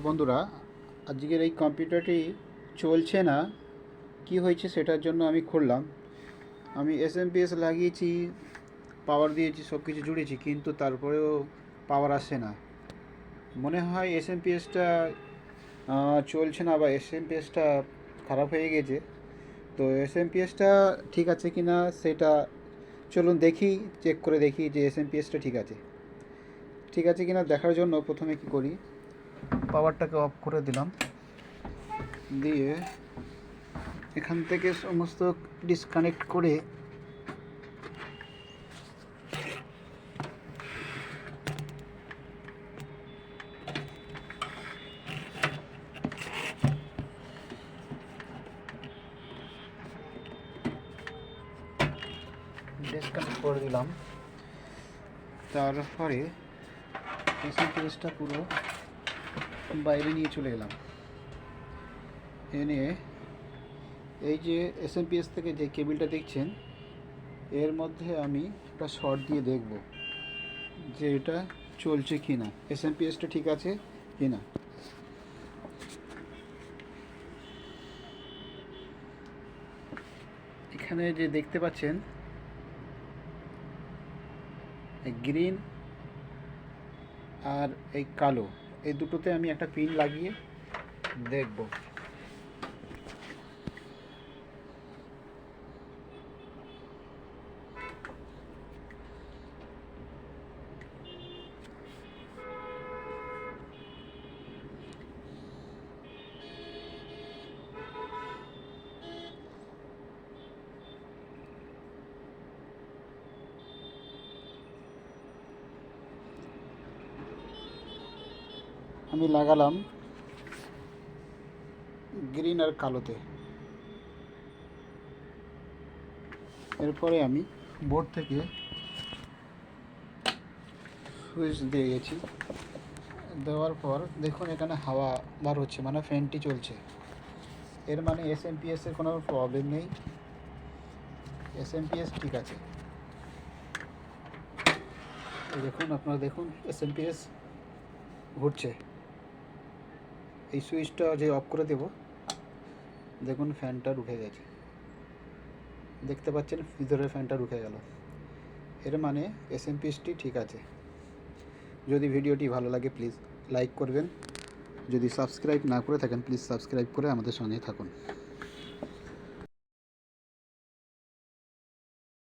বন্ধুরা, আজকের এই কম্পিউটারটি চলছে না, কি হয়েছে সেটার জন্য আমি খুললাম। আমি এসএমপিএস লাগিয়েছি, পাওয়ার দিয়েছি, সব কিছু জুড়েছি, কিন্তু তারপরেও পাওয়ার আসছে না। মনে হয় এসএমপিএসটা চলছে না বা এসএমপিএসটা খারাপ হয়ে গেছে। তো এসএমপিএসটা ঠিক আছে কি না সেটা চলুন দেখি, চেক করে দেখি যে এসএমপিএসটা ঠিক আছে কি না দেখার জন্য প্রথমে কি করি, পাওয়ারটাকে অফ করে দিলাম, দিয়ে এখান থেকে সমস্ত ডিসকানেক্ট করে দিলাম। তারপরে এসএমপিএসটা পুরো বাইরে নিয়ে চলে এলাম, এনে এই যে এসএমপিএস থেকে যে কেবিলটা দেখছেন এর মধ্যে আমি একটা শর্ট দিয়ে দেখব যে এটা চলছে কি না, এসএমপিএসটা ঠিক আছে কি না। এখানে যে দেখতে পাচ্ছেন গ্রিন আর এই কালো, এই দুটোতে আমি একটা পিন লাগিয়ে দেখব। আমি লাগালাম গ্রিন আর কালোতে, এরপরে আমি বোর্ড থেকে সুইচ দিয়ে গেছি। দেওয়ার পর দেখুন এখানে হাওয়া বার হচ্ছে, মানে ফ্যানটি চলছে। এর মানে এসএমপিএসের কোনো প্রবলেম নেই, এসএমপিএস ঠিক আছে। দেখুন, আপনারা দেখুন এসএমপিএস ঘুরছে। এই সুইচটা যে অফ করে দেব, দেখুন ফ্যানটা উঠে গেছে, দেখতে পাচ্ছেন ভিতরের ফ্যানটা উঠে গেল। এর মানে এসএমপিএসটি ঠিক আছে। যদি ভিডিওটি ভালো লাগে প্লিজ লাইক করবেন, যদি সাবস্ক্রাইব না করে থাকেন প্লিজ সাবস্ক্রাইব করে আমাদের সঙ্গে থাকুন।